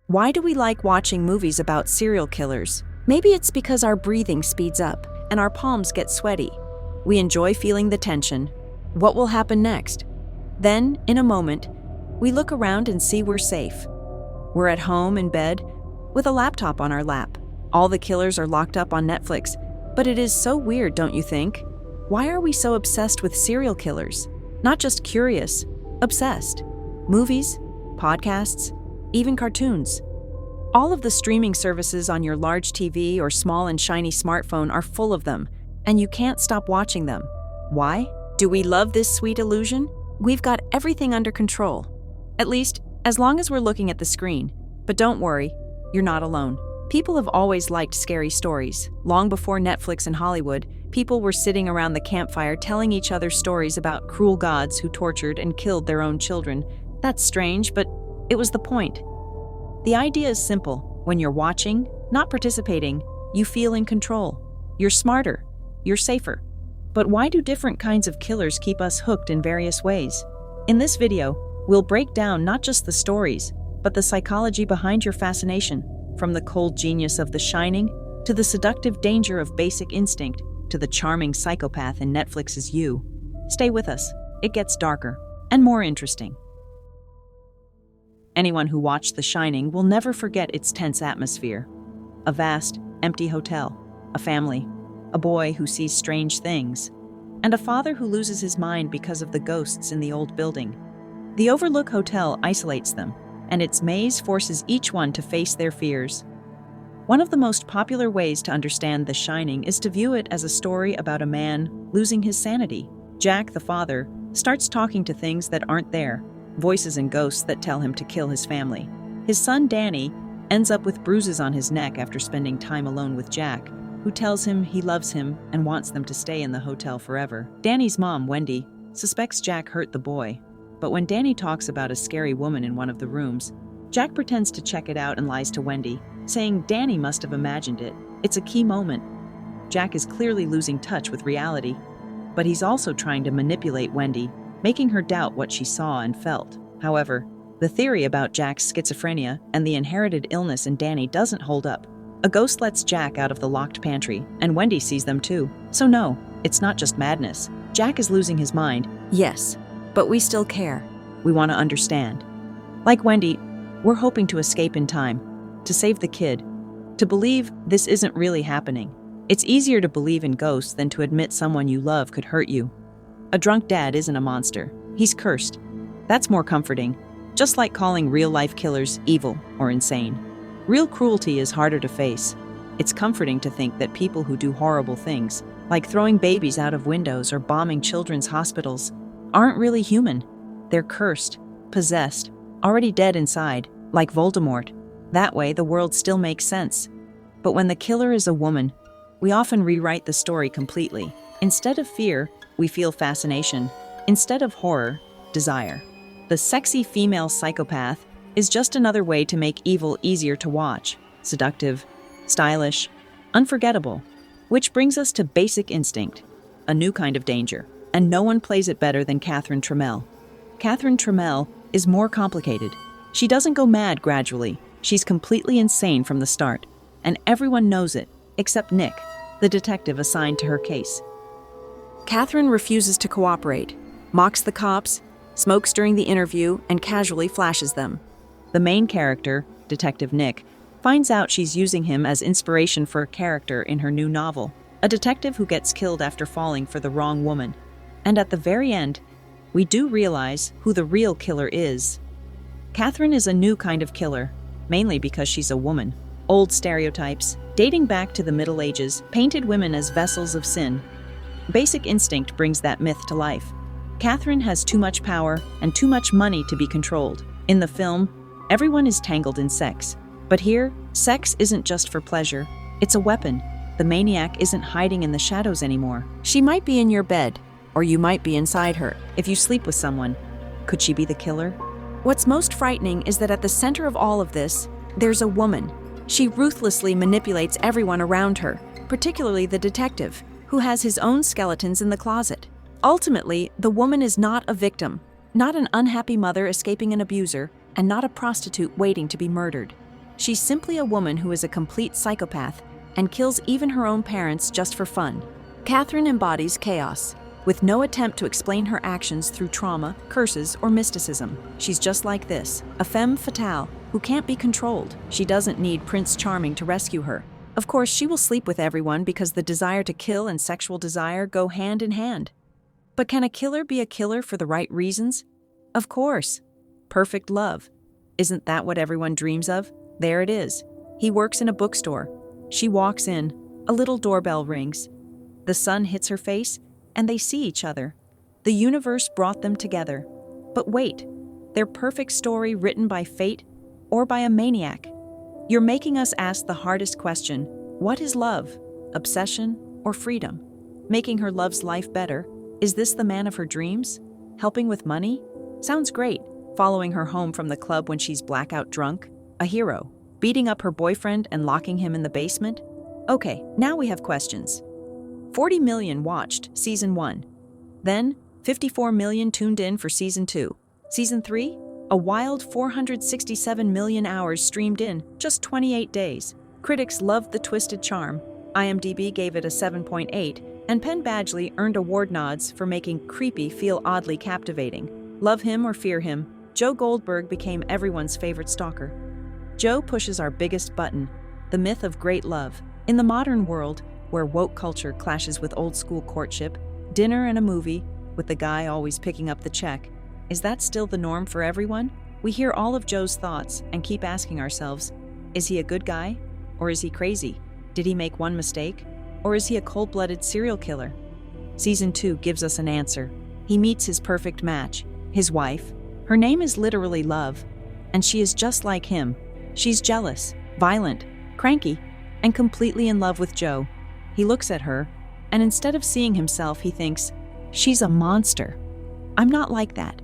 Why do we like watching movies about serial killers? Maybe it's because our breathing speeds up and our palms get sweaty. We enjoy feeling the tension. What will happen next? Then, in a moment, we look around and see we're safe. We're at home in bed with a laptop on our lap. All the killers are locked up on Netflix. But it is so weird, don't you think? Why are we so obsessed with serial killers? Not just curious, obsessed. Movies, podcasts, even cartoons. All of the streaming services on your large TV or small and shiny smartphone are full of them, and you can't stop watching them. Why? Do we love this sweet illusion? We've got everything under control. At least, as long as we're looking at the screen. But don't worry, you're not alone. People have always liked scary stories. Long before Netflix and Hollywood, people were sitting around the campfire telling each other stories about cruel gods who tortured and killed their own children. That's strange, but it was the point. The idea is simple. When you're watching, not participating, you feel in control. You're smarter. You're safer. But why do different kinds of killers keep us hooked in various ways? In this video, we'll break down not just the stories, but the psychology behind your fascination. From the cold genius of The Shining, to the seductive danger of Basic Instinct, to the charming psychopath in Netflix's You. Stay with us. It gets darker and more interesting. Anyone who watched The Shining will never forget its tense atmosphere. A vast, empty hotel, a family, a boy who sees strange things, and a father who loses his mind because of the ghosts in the old building. The Overlook Hotel isolates them, and its maze forces each one to face their fears. One of the most popular ways to understand The Shining is to view it as a story about a man losing his sanity. Jack, the father, starts talking to things that aren't there, voices and ghosts that tell him to kill his family. His son, Danny, ends up with bruises on his neck after spending time alone with Jack, who tells him he loves him and wants them to stay in the hotel forever. Danny's mom, Wendy, suspects Jack hurt the boy. But when Danny talks about a scary woman in one of the rooms, Jack pretends to check it out and lies to Wendy, saying Danny must have imagined it. It's a key moment. Jack is clearly losing touch with reality, but he's also trying to manipulate Wendy, making her doubt what she saw and felt. However, the theory about Jack's schizophrenia and the inherited illness in Danny doesn't hold up. A ghost lets Jack out of the locked pantry, and Wendy sees them too. So no, it's not just madness. Jack is losing his mind. Yes. But we still care. We want to understand. Like Wendy, we're hoping to escape in time, to save the kid, to believe this isn't really happening. It's easier to believe in ghosts than to admit someone you love could hurt you. A drunk dad isn't a monster. He's cursed. That's more comforting, just like calling real-life killers evil or insane. Real cruelty is harder to face. It's comforting to think that people who do horrible things, like throwing babies out of windows or bombing children's hospitals, aren't really human. They're cursed, possessed, already dead inside, like Voldemort. That way, the world still makes sense. But when the killer is a woman, we often rewrite the story completely. Instead of fear, we feel fascination. Instead of horror, desire. The sexy female psychopath is just another way to make evil easier to watch. Seductive, stylish, unforgettable. Which brings us to Basic Instinct, a new kind of danger. And no one plays it better than Catherine Trammell. Catherine Trammell is more complicated. She doesn't go mad gradually. She's completely insane from the start. And everyone knows it, except Nick, the detective assigned to her case. Catherine refuses to cooperate, mocks the cops, smokes during the interview, and casually flashes them. The main character, Detective Nick, finds out she's using him as inspiration for a character in her new novel, a detective who gets killed after falling for the wrong woman. And at the very end, we do realize who the real killer is. Catherine is a new kind of killer, mainly because she's a woman. Old stereotypes, dating back to the Middle Ages, painted women as vessels of sin. Basic Instinct brings that myth to life. Catherine has too much power and too much money to be controlled. In the film, everyone is tangled in sex. But here, sex isn't just for pleasure. It's a weapon. The maniac isn't hiding in the shadows anymore. She might be in your bed, or you might be inside her. If you sleep with someone, could she be the killer? What's most frightening is that at the center of all of this, there's a woman. She ruthlessly manipulates everyone around her, particularly the detective, who has his own skeletons in the closet. Ultimately, the woman is not a victim, not an unhappy mother escaping an abuser, and not a prostitute waiting to be murdered. She's simply a woman who is a complete psychopath and kills even her own parents just for fun. Catherine embodies chaos, with no attempt to explain her actions through trauma, curses, or mysticism. She's just like this, a femme fatale who can't be controlled. She doesn't need Prince Charming to rescue her. Of course, she will sleep with everyone because the desire to kill and sexual desire go hand in hand. But can a killer be a killer for the right reasons? Of course. Perfect love. Isn't that what everyone dreams of? There it is. He works in a bookstore. She walks in. A little doorbell rings. The sun hits her face, and they see each other. The universe brought them together. But wait, their perfect story written by fate or by a maniac? You're making us ask the hardest question: what is love? Obsession or freedom? Making her love's life better? Is this the man of her dreams? Helping with money? Sounds great. Following her home from the club when she's blackout drunk? A hero. Beating up her boyfriend and locking him in the basement? Okay, now we have questions. 40 million watched Season 1. Then, 54 million tuned in for Season 2. Season 3? A wild 467 million hours streamed in just 28 days. Critics loved the twisted charm. IMDb gave it a 7.8, and Penn Badgley earned award nods for making creepy feel oddly captivating. Love him or fear him, Joe Goldberg became everyone's favorite stalker. Joe pushes our biggest button, the myth of great love. In the modern world, where woke culture clashes with old-school courtship, dinner and a movie, with the guy always picking up the check, is that still the norm for everyone? We hear all of Joe's thoughts and keep asking ourselves, is he a good guy? Or is he crazy? Did he make one mistake? Or is he a cold-blooded serial killer? Season 2 gives us an answer. He meets his perfect match, his wife. Her name is literally Love, and she is just like him. She's jealous, violent, cranky, and completely in love with Joe. He looks at her, and instead of seeing himself, he thinks, she's a monster. I'm not like that.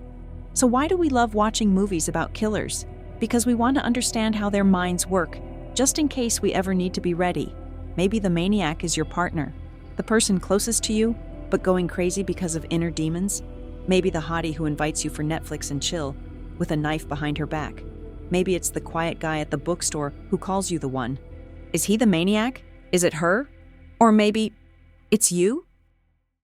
So why do we love watching movies about killers? Because we want to understand how their minds work, just in case we ever need to be ready. Maybe the maniac is your partner, the person closest to you, but going crazy because of inner demons. Maybe the hottie who invites you for Netflix and chill, with a knife behind her back. Maybe it's the quiet guy at the bookstore who calls you the one. Is he the maniac? Is it her? Or maybe it's you?